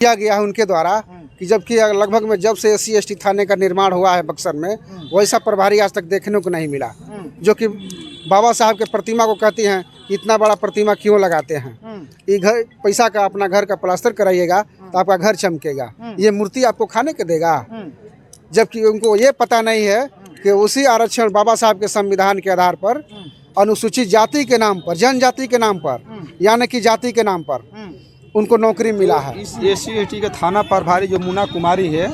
किया गया है उनके द्वारा कि जबकि लगभग में जब से SC/ST थाने का निर्माण हुआ है बक्सर में वैसा प्रभारी आज तक देखने को नहीं मिला, जो कि बाबा साहब के प्रतिमा को कहती हैं कि इतना बड़ा प्रतिमा क्यों लगाते हैं, ये घर पैसा का अपना घर का प्लास्टर कराइएगा तो आपका घर चमकेगा, ये मूर्ति आपको खाने के देगा। जबकि उनको ये पता नहीं है कि उसी आरक्षण बाबा साहब के संविधान के आधार पर अनुसूचित जाति के नाम पर, जनजाति के नाम पर, यानी कि जाति के नाम पर उनको नौकरी मिला है। इस SC/ST के थाना प्रभारी जो मुन्ना कुमारी है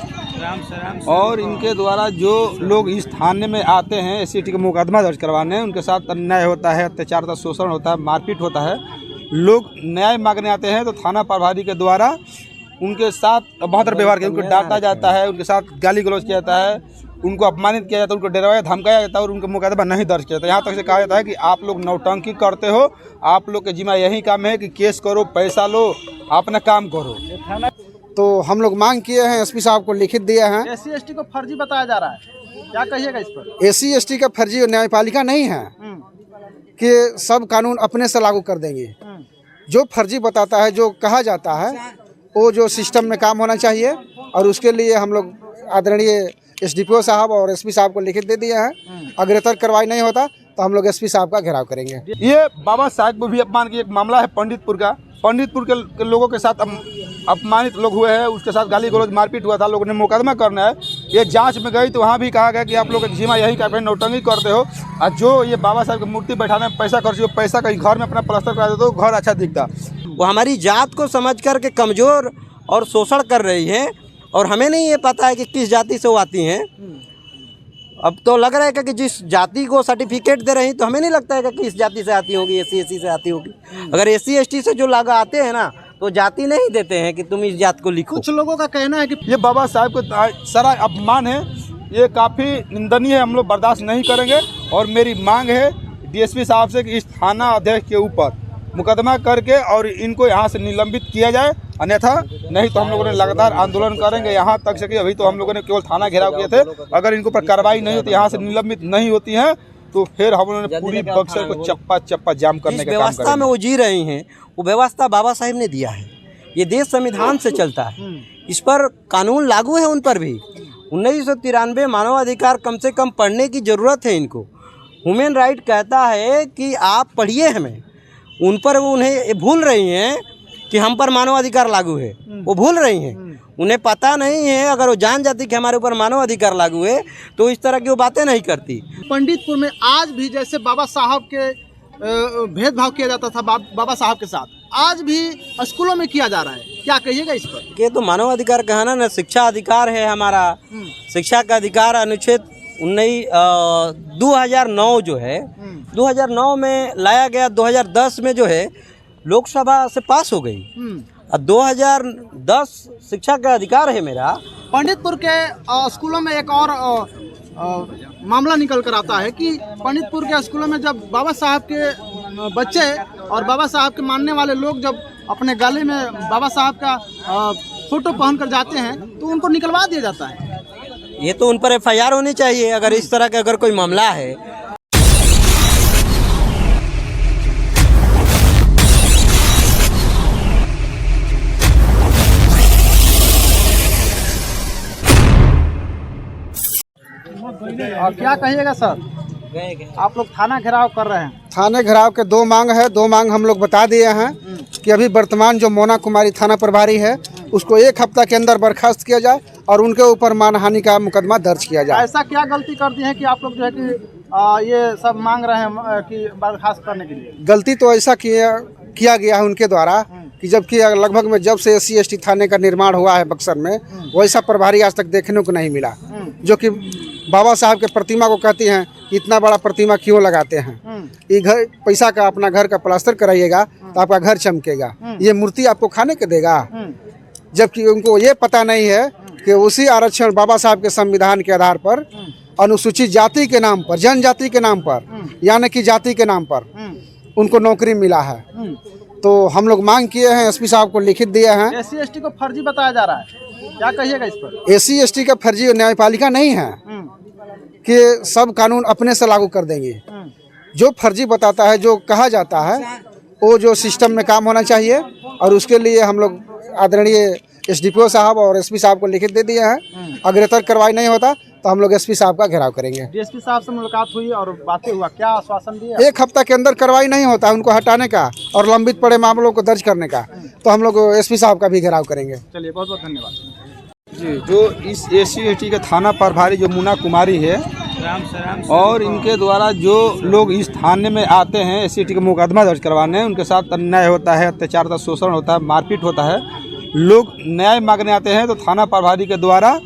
और इनके द्वारा जो लोग इस थाने में आते हैं SC/ST का मुकदमा दर्ज करवाने, उनके साथ अन्याय होता है, अत्याचार होता है, शोषण होता है, मारपीट होता है, लोग न्याय मांगने आते हैं तो थाना प्रभारी के द्वारा उनके साथ अभद्र व्यवहार किया, उनको डांटा जाता है, उनके साथ गाली गलौज किया जाता है, उनको अपमानित किया जाता है, उनको डराया धमकाया जाता है और उनका मुकदमा नहीं दर्ज किया जाता है। यहाँ तक से कहा जाता है कि आप लोग नौटंकी करते हो, आप लोग के जिम्मा यही काम है कि केस करो, पैसा लो, अपना काम करो। तो हम लोग मांग किए हैं, SP साहब को लिखित दिए हैं। SC/ST को फर्जी बताया जा रहा है, क्या कहिएगा इस पर? SC/ST का फर्जी न्यायपालिका नहीं है कि सब कानून अपने से लागू कर देंगे। जो फर्जी बताता है, जो कहा जाता है, वो जो सिस्टम में काम होना चाहिए और उसके लिए हम लोग आदरणीय SDPO साहब और SP साहब को लिखित दे दिए हैं। अग्रतर कार्रवाई नहीं होता तो हम लोग SP साहब का घेराव करेंगे। ये बाबा साहब को भी अपमान की एक मामला है पंडितपुर का। पंडितपुर के लोगों के साथ अपमानित लोग हुए हैं, उसके साथ गाली गलौज मारपीट हुआ था, लोगों ने मुकदमा करना है। ये जांच में गई तो वहाँ भी कहा गया कि आप लोग का जिम्मा यही का नौटंकी करते हो और जो ये बाबा साहब की मूर्ति बैठाने में पैसा खर्च हो, पैसा कहीं घर में अपना प्लास्टर करा देते हो, घर अच्छा दिखता। वो हमारी जात को समझ कर के कमज़ोर और शोषण कर रही है और हमें नहीं ये पता है कि किस जाति से वो आती हैं। अब तो लग रहा है कि जिस जाति को सर्टिफिकेट दे रही तो हमें नहीं लगता है कि किस जाति से आती होगी, SC/ST से आती होगी। अगर SC/ST से जो लगा आते हैं ना तो जाति नहीं देते हैं कि तुम इस जात को लिखो। कुछ लोगों का कहना है कि ये बाबा साहब को सारा अपमान है, ये काफ़ी निंदनीय है, हम लोग बर्दाश्त नहीं करेंगे। और मेरी मांग है DSP साहब से कि इस थाना अध्यक्ष के ऊपर मुकदमा करके और इनको यहाँ से निलंबित किया जाए, अन्यथा नहीं तो हम लोगों ने लगातार आंदोलन करेंगे यहाँ तक से कि अभी तो हम लोगों ने केवल थाना घेराव किए थे। अगर इनको पर कार्रवाई नहीं होती, यहाँ से निलंबित नहीं होती है तो फिर हम लोगों ने पूरी बक्सर को चप्पा चप्पा जाम करने का काम व्यवस्था करेंगे। में वो जी रही हैं वो व्यवस्था बाबा साहब ने दिया है। ये देश संविधान से चलता है, इस पर कानून लागू है उन पर भी। 1993 मानवाधिकार कम से कम पढ़ने की ज़रूरत है इनको। ह्यूमन राइट कहता है कि आप पढ़िए हमें, उन पर वो उन्हें भूल रही हैं कि हम पर मानवाधिकार लागू है, वो भूल रही हैं। उन्हें पता नहीं है, अगर वो जान जाती कि हमारे ऊपर मानवाधिकार लागू है तो इस तरह की वो बातें नहीं करती। पंडितपुर में आज भी जैसे बाबा साहब के भेदभाव किया जाता था बाबा साहब के साथ, आज भी स्कूलों में किया जा रहा है, क्या कहिएगा इस पर? ये तो मानवाधिकार कहना ना, शिक्षा अधिकार है हमारा। शिक्षा का अधिकार अनुच्छेद 2009 जो है 2009 में लाया गया, 2010 में जो है लोकसभा से पास हो गई। 2010 शिक्षा का अधिकार है मेरा। पंडितपुर के स्कूलों में एक और मामला निकल कर आता है कि पंडितपुर के स्कूलों में जब बाबा साहब के बच्चे और बाबा साहब के मानने वाले लोग जब अपने गले में बाबा साहब का फोटो पहन कर जाते हैं तो उनको निकलवा दिया जाता है। ये तो उन पर FIR होनी चाहिए अगर इस तरह का अगर कोई मामला है। और क्या कहिएगा सर, आप लोग थाना घेराव कर रहे हैं? थाने घेराव के दो मांग है, दो मांग हम लोग बता दिए हैं कि अभी वर्तमान जो मोना कुमारी थाना प्रभारी है उसको 1 हफ्ता के अंदर बर्खास्त किया जाए और उनके ऊपर मानहानि का मुकदमा दर्ज किया जाए। ऐसा क्या गलती कर दी है कि आप लोग जो है कि ये सब मांग रहे हैं कि बर्खास्त करने के लिए? गलती तो ऐसा किया गया है उनके द्वारा कि जबकि लगभग में जब से SC/ST थाने का निर्माण हुआ है बक्सर में वैसा प्रभारी आज तक देखने को नहीं मिला, जो कि बाबा साहब के प्रतिमा को कहती हैं कि इतना बड़ा प्रतिमा क्यों लगाते हैं, ये घर पैसा का अपना घर का प्लास्टर कराइएगा तो आपका घर चमकेगा, ये मूर्ति आपको खाने के देगा। जबकि उनको ये पता नहीं है कि उसी आरक्षण बाबा साहब के संविधान के आधार पर अनुसूचित जाति के नाम पर, जनजाति के नाम पर, यानी कि जाति के नाम पर उनको नौकरी मिला है। तो हम लोग मांग किए हैं, SP साहब को लिखित दिए हैं। SC/ST को फर्जी बताया जा रहा है, क्या कहिएगा इस पर? SC/ST का फर्जी न्यायपालिका नहीं है कि सब कानून अपने से लागू कर देंगे। जो फर्जी बताता है, जो कहा जाता है, वो जो सिस्टम में काम होना चाहिए और उसके लिए हम लोग आदरणीय एसडीपीओ साहब और एसपी साहब को लिखित दे दिए हैं। अगर इतर कार्रवाई नहीं होता तो हम लोग एसपी साहब का घेराव करेंगे। डीएसपी साहब से मुलाकात हुई और बातें हुआ, क्या आश्वासन दिया? 1 हफ्ता के अंदर कार्रवाई नहीं होता उनको हटाने का और लंबित पड़े मामलों को दर्ज करने का, तो हम लोग एसपी साहब का भी घेराव करेंगे। चलिए, बहुत बहुत धन्यवाद जी। जो इस SC/ST के थाना प्रभारी जो मुन्ना कुमारी है और इनके द्वारा जो लोग इस थाने में आते हैं SC/ST का मुकदमा दर्ज करवाने, उनके साथ अन्याय होता है, अत्याचार होता है, शोषण होता है, मारपीट होता है, लोग न्याय मांगने आते हैं तो थाना प्रभारी के द्वारा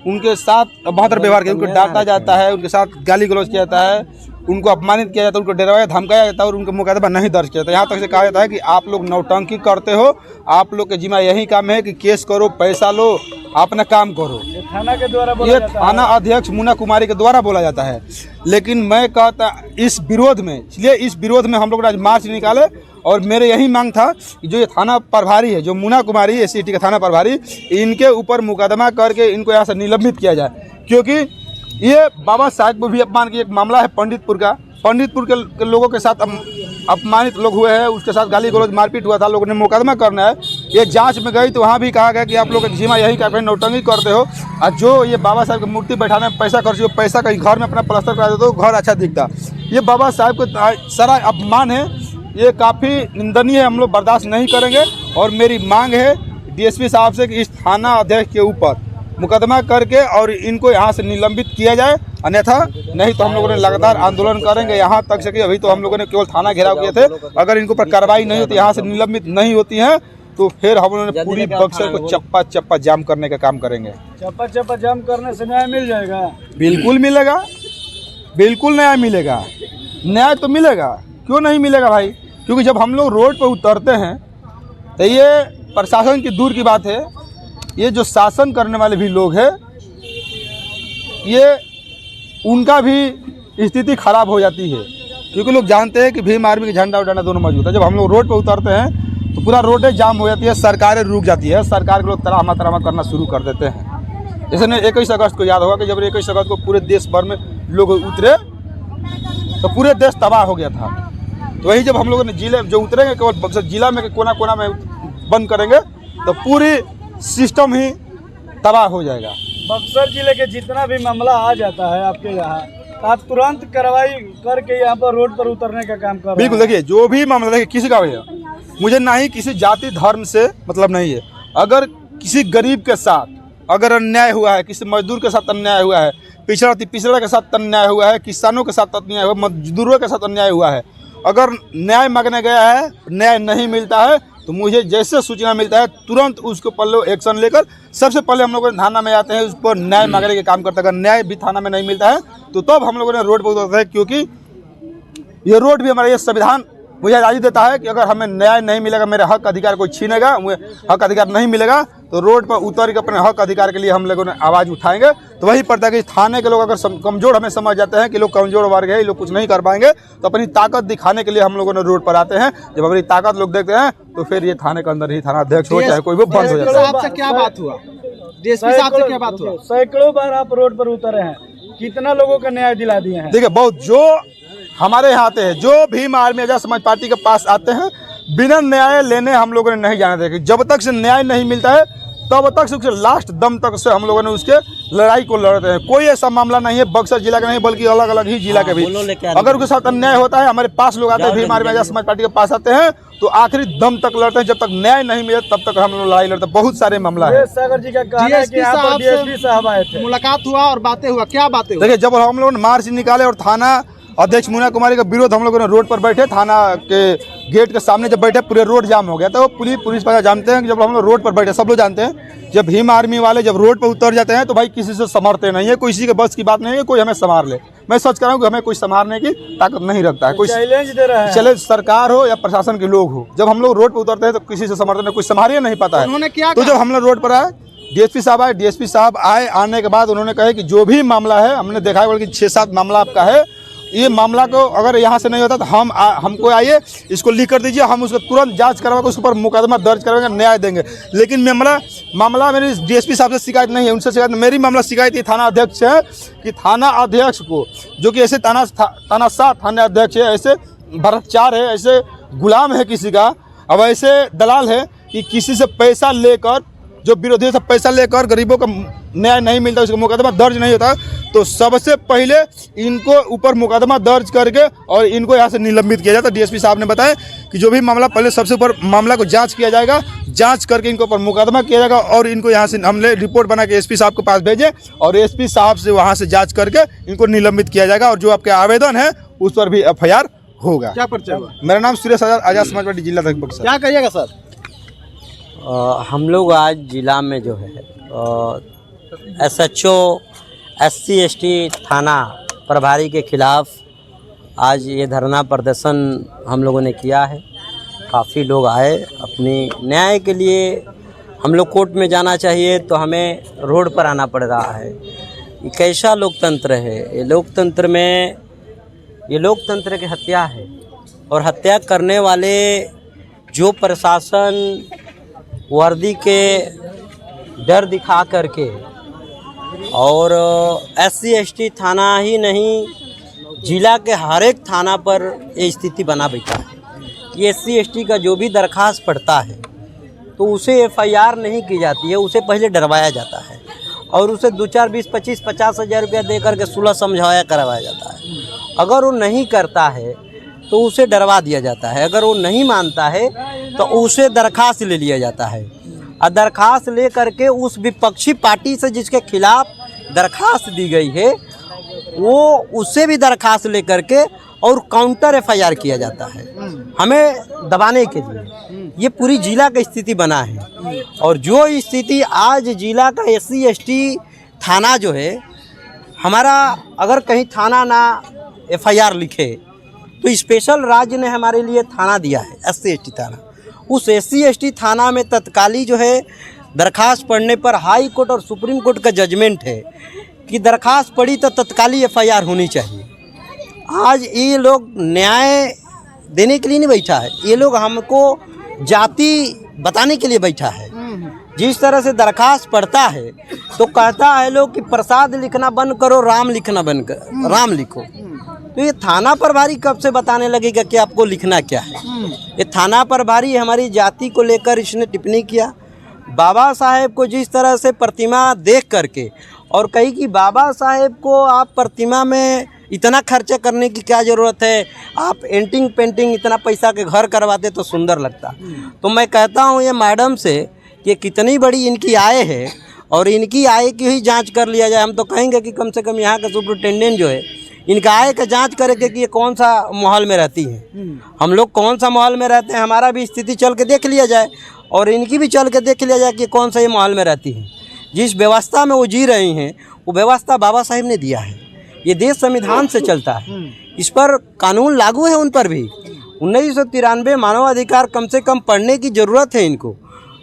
उनके साथ बहत्तर व्यवहार किया, उनको डांटा जाता है, उनके साथ गाली गलौज किया जाता है, उनको अपमानित किया जाता है, उनको डराया धमकाया जाता है और उनका मुकदमा नहीं दर्ज किया जाता है। यहाँ तक से कहा जाता है कि आप लोग नौटंकी करते हो, आप लोग के जिम्मा यही काम है कि केस करो, पैसा लो, अपना काम करो। थाना के द्वारा ये थाना अध्यक्ष मुन्ना कुमारी के द्वारा बोला जाता है। लेकिन मैं कहता इस विरोध में, इसलिए इस विरोध में हम लोग आज मार्च निकाले और मेरे यही मांग था कि जो ये थाना प्रभारी है, जो मुन्ना कुमारी SC/ST का थाना प्रभारी, इनके ऊपर मुकदमा करके इनको यहाँ से निलंबित किया जाए, क्योंकि ये बाबा साहेब को भी अपमान की एक मामला है पंडितपुर का। पंडितपुर के लोगों के साथ अपमानित लोग हुए हैं, उसके साथ गाली गलौज मारपीट हुआ था, लोगों ने मुकदमा करना है। ये जांच में गई तो वहाँ भी कहा गया कि आप लोग जिम्मा यही का नौटंकी करते हो और जो ये बाबा साहब की मूर्ति बैठाने में पैसा खर्च हो, पैसा कहीं घर में अपना प्लास्टर करा देते हो, घर अच्छा दिखता। ये बाबा साहब को सारा अपमान है, ये काफ़ी निंदनीय है, हम लोग बर्दाश्त नहीं करेंगे। और मेरी मांग है DSP साहब से कि इस थाना अध्यक्ष के ऊपर मुकदमा करके और इनको यहाँ से निलंबित किया जाए, अन्यथा नहीं तो हम लोगों ने लगातार आंदोलन करेंगे यहाँ तक से कि अभी तो हम लोगों ने केवल थाना घेराव किए थे। अगर इनको पर कार्रवाई नहीं होती, यहाँ से निलंबित नहीं होती हैं, तो फिर हम लोगों ने पूरी बक्सर को चप्पा चप्पा जाम करने का काम करेंगे। चप्पा चप्पा जाम करने से न्याय मिल जाएगा? बिल्कुल मिलेगा, बिल्कुल न्याय मिलेगा, न्याय तो मिलेगा। क्यों नहीं मिलेगा भाई? क्योंकि जब हम लोग रोड पर उतरते हैं तो ये प्रशासन की दूर की बात है, ये जो शासन करने वाले भी लोग हैं, ये उनका भी स्थिति खराब हो जाती है, क्योंकि लोग जानते हैं कि भीम आर्मी का झंडा उठाना दोनों मौजूद है। जब हम लोग रोड पर उतरते हैं तो पूरा रोडें जाम हो जाती है, सरकारें रुक जाती है, सरकार के लोग तरामा तरामा करना शुरू कर देते हैं। जैसे 21 अगस्त को याद होगा कि जब 21 अगस्त को पूरे देश भर में लोग उतरे तो पूरे देश तबाह हो गया था। तो वही जब हम लोगों ने जिले जो उतरेंगे केवल बक्सर जिला में कोना कोना में बंद करेंगे तो पूरी सिस्टम ही तबाह हो जाएगा। बक्सर जिले के जितना भी मामला आ जाता है आपके यहाँ, आप तुरंत कार्रवाई करके यहाँ पर रोड पर उतरने का काम कर रहे हैं? बिल्कुल। देखिए, जो भी मामला, देखिए किसी का भैया, मुझे ना ही किसी जाति धर्म से मतलब नहीं है। अगर किसी गरीब के साथ अगर अन्याय हुआ है, किसी मजदूर के साथ अन्याय हुआ है, पिछड़ा के साथ अन्याय हुआ है, किसानों के साथ अन्याय हुआ, मजदूरों के साथ अन्याय हुआ है, अगर न्याय मांगने गया है, न्याय नहीं मिलता है, तो मुझे जैसे सूचना मिलता है तुरंत उसके पल्ले एक्शन लेकर सबसे पहले हम लोग थाना में आते हैं, उस पर न्याय मांगने के काम करते हैं। अगर न्याय भी थाना में नहीं मिलता है तो तब हम लोगों ने रोड पर उतरते हैं, क्योंकि ये रोड भी हमारा ये संविधान मुझे आज़ादी देता है कि अगर हमें न्याय नहीं मिलेगा, मेरे हक अधिकार कोई छीनेगा, मुझे हक अधिकार नहीं मिलेगा, तो रोड पर उतर के अपने हक अधिकार के लिए हम लोगों ने आवाज़ उठाएंगे। तो वही पड़ता है कि थाने के लोग अगर कमज़ोर हमें समझ जाते हैं कि लोग कमज़ोर वर्ग है, ये लोग कुछ नहीं कर पाएंगे, तो अपनी ताकत दिखाने के लिए हम लोगों ने रोड पर आते हैं। जब हमारी ताकत लोग देखते हैं तो फिर ये थाने के अंदर ही थाना अध्यक्ष हो चाहे कोई भी बंद हो जाता है। आपसे क्या बात हुआ? DSP साहब से क्या बात हुआ? सैकड़ों बार आप रोड पर उतरे हैं, कितना लोगों का न्याय दिला दिए हैं? देखिए, बहुत जो हमारे यहाँ आते हैं, जो भीम आर्मी आजाद समाज पार्टी के पास आते हैं, बिना न्याय लेने हम लोगों ने नहीं जाने देंगे। जब तक से न्याय नहीं मिलता है तब तक से उसके लास्ट दम तक से हम लोगों ने उसके लड़ाई को लड़ते हैं। कोई ऐसा मामला नहीं है बक्सर जिला का नहीं, बल्कि अलग अलग ही जिला के भी अगर उसके साथ अन्याय होता है, हमारे पास लोग आते हैं, भीम आर्मी आजाद समाज पार्टी के पास आते हैं, तो आखिरी दम तक लड़ते हैं। जब तक न्याय नहीं मिले तब तक हम लोग लड़ाई लड़ते हैं। बहुत सारे मामला है। सागर जी का कहना है कि यहाँ पर DSP साहब आए थे, मुलाकात हुआ और बातें हुआ, क्या बातें हुआ? देखिए, जब हम लोगों ने मार्च निकाले और थाना अध्यक्ष मुन्ना कुमारी का विरोध हम लोगों ने रोड पर बैठे, थाना के गेट के सामने जब बैठे पूरे रोड जाम हो गया। तो पुलिस वाले जानते हैं कि जब हम लोग रोड पर बैठे, सब लोग जानते हैं, जब भीम आर्मी वाले जब रोड पर उतर जाते हैं तो भाई किसी से संभरते नहीं है, कोई किसी के बस की बात नहीं है कोई हमें संभाल ले। मैं सच कह रहा हूँ कि हमें कोई संभालने की ताकत नहीं रखता है। कोई चैलेंज दे रहा है, चैलेंज सरकार हो या प्रशासन के लोग हो, जब हम लोग रोड पर उतरते हैं तो किसी से संभरते नहीं, कुछ संभालिए नहीं पता है। उन्होंने क्या तो जब हम लोग रोड पर आए, DSP साहब आए, DSP साहब आने के बाद उन्होंने कहा कि जो भी मामला है, हमने देखा है बल्कि 6-7 मामला आपका है, ये मामला को अगर यहाँ से नहीं होता तो हमको आइए, इसको लिख कर दीजिए, हम उसको तुरंत जांच करवा के उसके ऊपर मुकदमा दर्ज करवाएंगे, न्याय देंगे। लेकिन मामला मेरी DSP साहब से शिकायत नहीं है, उनसे शिकायत, मेरी मामला शिकायत ये थाना अध्यक्ष है कि थाना अध्यक्ष को, जो कि ऐसे तानाशाह थाना अध्यक्ष है, ऐसे भ्रष्टाचार है, ऐसे गुलाम है किसी का, अब ऐसे दलाल है कि किसी से पैसा लेकर जो विरोधियों से पैसा लेकर गरीबों का न्याय नहीं मिलता, उसका मुकदमा दर्ज नहीं होता, तो सबसे पहले इनको ऊपर मुकदमा दर्ज करके और इनको यहाँ से निलंबित किया जाता। डीएसपी साहब ने बताया कि जो भी मामला पहले सबसे ऊपर मामला को जांच किया जाएगा, जांच करके इनको ऊपर मुकदमा किया जाएगा और इनको यहाँ से हमने रिपोर्ट बना के एसपी साहब के पास भेजे और एसपी साहब से वहाँ से जांच करके इनको निलंबित किया जाएगा और जो आपके आवेदन है उस पर भी FIR होगा। क्या परिचय हुआ? मेरा नाम सुरेश आजाद समाजवादी जिला अध्यक्ष बक्सर। क्या कहिएगा सर? हम लोग आज जिला में जो है SHO SC/ST थाना प्रभारी के खिलाफ आज ये धरना प्रदर्शन हम लोगों ने किया है। काफ़ी लोग आए अपनी न्याय के लिए। हम लोग कोर्ट में जाना चाहिए तो हमें रोड पर आना पड़ रहा है। ये कैसा लोकतंत्र है? ये लोकतंत्र की हत्या है और हत्या करने वाले जो प्रशासन वर्दी के डर दिखा करके और SC/ST थाना ही नहीं जिला के हर एक थाना पर ये स्थिति बना बैठा है कि SC/ST का जो भी दरख्वास्त पड़ता है तो उसे FIR नहीं की जाती है, उसे पहले डरवाया जाता है और उसे 2, 4, 20, 25, 50 हज़ार रुपया दे करके सुलह समझाया करवाया जाता है। अगर वो नहीं करता है तो उसे डरवा दिया जाता है, अगर वो नहीं मानता है तो उसे दरख्वास्त ले लिया जाता है और दरख्वास्त ले करके उस विपक्षी पार्टी से जिसके खिलाफ दरख्वास्त दी गई है वो उससे भी दरख्वास्त ले करके और काउंटर FIR किया जाता है हमें दबाने के लिए। ये पूरी जिला की स्थिति बना है और जो स्थिति आज जिला का SC/ST थाना जो है हमारा, अगर कहीं थाना ना FIR लिखे तो स्पेशल राज्य ने हमारे लिए थाना दिया है SC/ST थाना। उस SC/ST थाना में तत्काली जो है दरख्वास्त पढ़ने पर हाई कोर्ट और सुप्रीम कोर्ट का जजमेंट है कि दरख्वास्त पड़ी तो तत्काली FIR होनी चाहिए। आज ये लोग न्याय देने के लिए नहीं बैठा है, ये लोग हमको जाति बताने के लिए बैठा है। जिस तरह से दरख्वास्त पढ़ता है तो कहता है लोग कि प्रसाद लिखना बंद करो, राम लिखना बंद करो, राम लिखो। तो ये थाना प्रभारी कब से बताने लगेगा कि आपको लिखना क्या है? ये थाना प्रभारी हमारी जाति को लेकर इसने टिप्पणी किया। बाबा साहेब को जिस तरह से प्रतिमा देख करके और कही कि बाबा साहेब को आप प्रतिमा में इतना खर्चा करने की क्या ज़रूरत है, आप एंटिंग पेंटिंग इतना पैसा के घर करवाते तो सुंदर लगता। तो मैं कहता हूँ ये मैडम से कि कितनी बड़ी इनकी आय है और इनकी आय की ही जांच कर लिया जाए। हम तो कहेंगे कि कम से कम यहाँ का सुपरिटेंडेंट जो है इनका आय का जांच करेंगे कि ये कौन सा माहौल में रहती हैं, हम लोग कौन सा माहौल में रहते हैं, हमारा भी स्थिति चल के देख लिया जाए और इनकी भी चल के देख लिया जाए कि कौन सा ये माहौल में रहती हैं। जिस व्यवस्था में वो जी रही हैं वो व्यवस्था बाबा साहेब ने दिया है। ये देश संविधान से चलता है, इस पर कानून लागू है उन पर भी। 1993 मानवाधिकार कम से कम पढ़ने की ज़रूरत है इनको।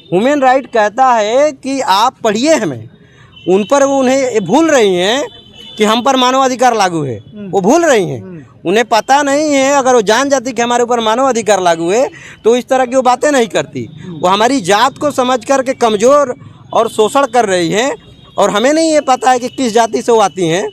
ह्यूमन राइट कहता है कि आप पढ़िए हमें, उन पर उन्हें भूल रही हैं कि हम पर मानवाधिकार लागू है, वो भूल रही हैं। उन्हें पता नहीं है, अगर वो जान जाती कि हमारे ऊपर मानवाधिकार लागू है तो इस तरह की वो बातें नहीं करती। वो हमारी जात को समझ कर के कमज़ोर और शोषण कर रही हैं और हमें नहीं ये पता है कि किस जाति से वो आती हैं।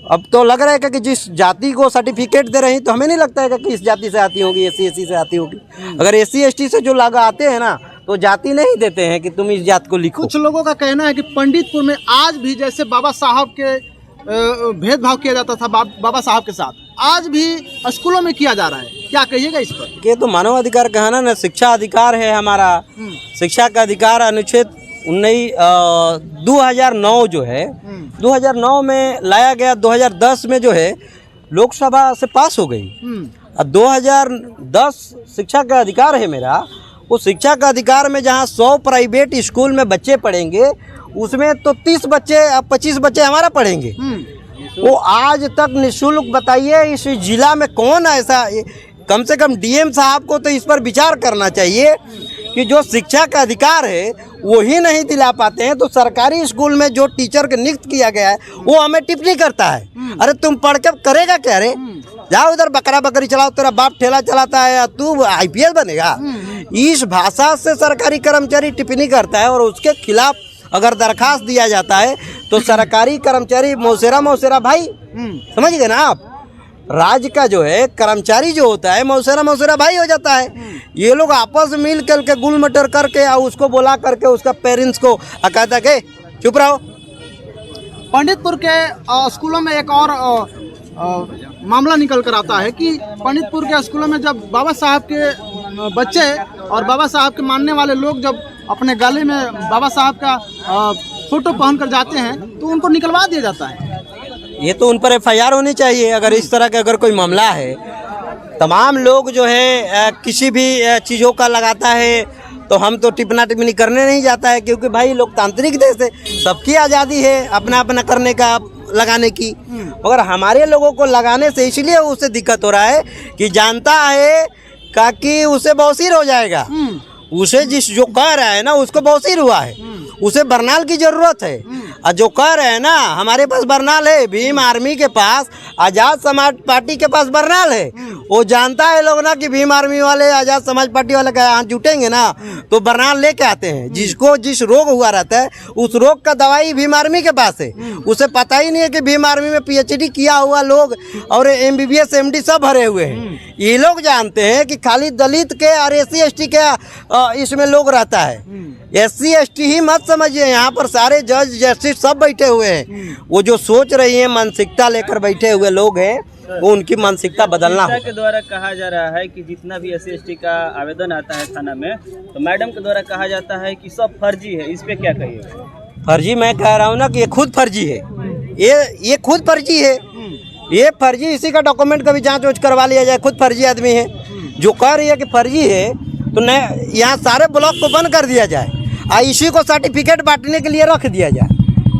अब तो लग रहा है कि जिस जाति को सर्टिफिकेट दे रही तो हमें नहीं लगता है कि किस जाति से आती होगी, SC/ST से आती होगी। अगर SC/ST से जो लोग आते हैं ना तो जाति नहीं देते हैं कि तुम इस जात को लिखो। कुछ लोगों का कहना है कि पंडितपुर में आज भी जैसे बाबा साहब के भेदभाव किया जाता था बाबा साहब के साथ, आज भी स्कूलों में किया जा रहा है। क्या कहिएगा इस पर? ये तो मानवाधिकार कहना ना, शिक्षा अधिकार है हमारा। शिक्षा का अधिकार अनुच्छेद 2009 जो है 2009 में लाया गया, 2010 में जो है लोकसभा से पास हो गई। 2010 शिक्षा का अधिकार है मेरा। वो शिक्षा का अधिकार में जहाँ 100 प्राइवेट स्कूल में बच्चे पढ़ेंगे उसमें तो 30 बच्चे 25 बच्चे हमारा पढ़ेंगे। वो आज तक निःशुल्क बताइए इस जिला में कौन ऐसा, कम से कम DM साहब को तो इस पर विचार करना चाहिए कि जो शिक्षा का अधिकार है वही नहीं दिला पाते हैं तो सरकारी स्कूल में जो टीचर के नियुक्त किया गया है वो हमें टिप्पणी करता है। अरे तुम पढ़ के करेगा क्या रे? जाओ उधर बकरा बकरी चलाओ, तेरा बाप ठेला चलाता है, तू IPS बनेगा। इस भाषा से सरकारी कर्मचारी टिप्पणी करता है और उसके खिलाफ अगर दरखास्त दिया जाता है तो सरकारी कर्मचारी मौसेरा भाई, समझ गए ना आप? राज्य का जो है कर्मचारी जो होता है मौसेरा भाई हो जाता है। ये लोग आपस में मिल करके गुल मटर करके और उसको बुला करके उसका पेरेंट्स को कहता के चुप रहो। पंडितपुर के स्कूलों में एक और मामला निकल कर आता है कि पंडितपुर के स्कूलों में जब बाबा साहब के बच्चे और बाबा साहब के मानने वाले लोग जब अपने गले में बाबा साहब का फोटो पहन कर जाते हैं तो उनको निकलवा दिया जाता है। ये तो उन पर FIR होनी चाहिए। अगर इस तरह का अगर कोई मामला है, तमाम लोग जो है किसी भी चीज़ों का लगाता है तो हम तो टिप्पणी टिप्पणी करने नहीं जाता है, क्योंकि भाई लोकतांत्रिक देश है, सबकी आज़ादी है अपना अपना करने का लगाने की। मगर हमारे लोगों को लगाने से इसलिए उसे दिक्कत हो रहा है कि जानता है कि उसे बौसीर हो जाएगा। उसे जिस जो कह रहा है ना उसको बौसीर हुआ है, उसे बरनाल की जरूरत है। और जो कह रहे हैं ना हमारे पास बरनाल है, भीम आर्मी के पास, आज़ाद समाज पार्टी के पास बरनाल है। वो जानता है लोग ना कि भीम आर्मी वाले आज़ाद समाज पार्टी वाले का हाथ जुटेंगे ना तो बरनाल लेके आते हैं। जिसको जिस रोग हुआ रहता है उस रोग का दवाई भीम आर्मी के पास है। उसे पता ही नहीं है कि भीम आर्मी में PhD किया हुआ लोग और MBBS MD सब भरे हुए हैं। ये लोग जानते हैं कि खाली दलित के और SC ST के इसमें लोग रहता है। SC ST ही मत समझिए, यहाँ पर सारे जज जस्टिस सब बैठे हुए हैं। वो जो सोच रही है मानसिकता लेकर बैठे हुए लोग हैं, वो उनकी मानसिकता बदलना हो। के द्वारा कहा जा रहा है कि जितना भी SC ST का आवेदन आता है थाना में तो मैडम के द्वारा कहा जाता है कि सब फर्जी है। इस पे क्या कहिए? फर्जी मैं कह रहा हूँ ना कि ये खुद फर्जी है। ये खुद फर्जी है। ये फर्जी, इसी का डॉक्यूमेंट का भी जांच वाँच करवा लिया जाए। खुद फर्जी आदमी है। जो कह रही है कि फर्जी है तो न यहाँ सारे ब्लॉक को बंद कर दिया जाए और इसी को सर्टिफिकेट बांटने के लिए रख दिया जाए।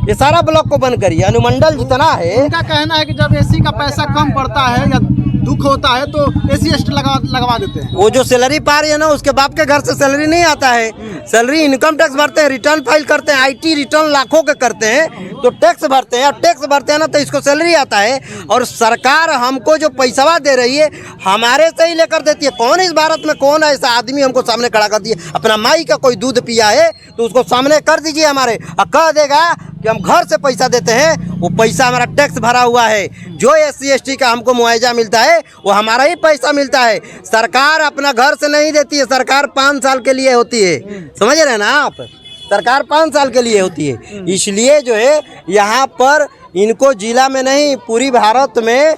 ये सारा ब्लॉक को बंद करिए। अनुमंडल जितना है, उनका कहना है कि जब SC का पैसा कम पड़ता है या दुख होता है तो SC ST लगवा देते हैं। वो जो सैलरी पा रही है ना उसके बाप के घर से सैलरी नहीं आता है। सैलरी इनकम टैक्स भरते हैं, रिटर्न फाइल करते हैं, IT रिटर्न लाखों के करते हैं तो टैक्स भरते हैं। और टैक्स भरते हैं ना तो इसको सैलरी आता है। और सरकार हमको जो पैसा दे रही है हमारे से ही लेकर देती है। कौन इस भारत में कौन ऐसा आदमी हमको सामने खड़ा कर दिए? अपना माई का कोई दूध पिया है तो उसको सामने कर दीजिए हमारे, और कह देगा कि हम घर से पैसा देते हैं। वो पैसा हमारा टैक्स भरा हुआ है। जो SC ST का हमको मुआवजा मिलता है वो हमारा ही पैसा मिलता है। सरकार अपना घर से नहीं देती है। सरकार 5 साल के लिए होती है, समझ रहे हैं ना आप? सरकार 5 साल के लिए होती है। इसलिए जो है यहाँ पर इनको जिला में नहीं पूरी भारत में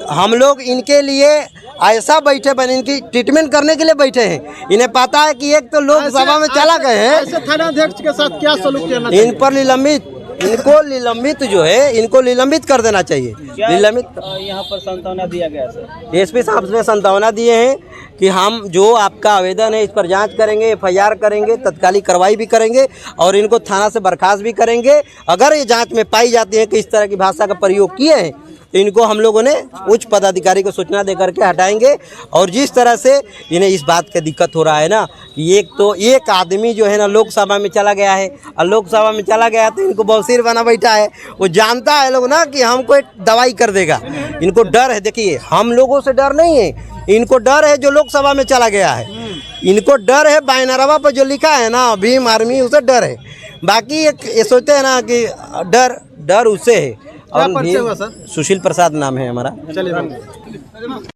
हम लोग इनके लिए ऐसा बैठे बने, इनकी ट्रीटमेंट करने के लिए बैठे हैं। इन्हें पता है कि एक तो लोकसभा में चला गए हैं। ऐसे थानाध्यक्ष के साथ क्या सलूक करना इन पर निलंबित जो है इनको निलंबित कर देना चाहिए। निलंबित यहाँ पर सांत्वना दिया गया सर। SP साहब ने सांत्वना दिए हैं कि हम जो आपका आवेदन है इस पर जांच करेंगे, FIR करेंगे, तत्कालिक कार्रवाई भी करेंगे और इनको थाना से बर्खास्त भी करेंगे। अगर ये जांच में पाई जाती है कि इस तरह की भाषा का प्रयोग किए हैं तो इनको हम लोगों ने उच्च पदाधिकारी को सूचना दे करके हटाएंगे। और जिस तरह से इन्हें इस बात का दिक्कत हो रहा है ना कि एक आदमी जो है ना लोकसभा में चला गया है और लोकसभा में चला गया तो इनको बौसीर बना बैठा है। वो जानता है लोग ना कि हमको एक दवाई कर देगा। इनको डर है। देखिए हम लोगों से डर नहीं है, इनको डर है जो लोकसभा में चला गया है। इनको डर है बैनरवा पर जो लिखा है ना भीम आर्मी, उसे डर है। बाकी ये सोचते हैं ना कि डर उससे है। और परिचय हुआ सर? सुशील प्रसाद नाम है हमारा। चलिए।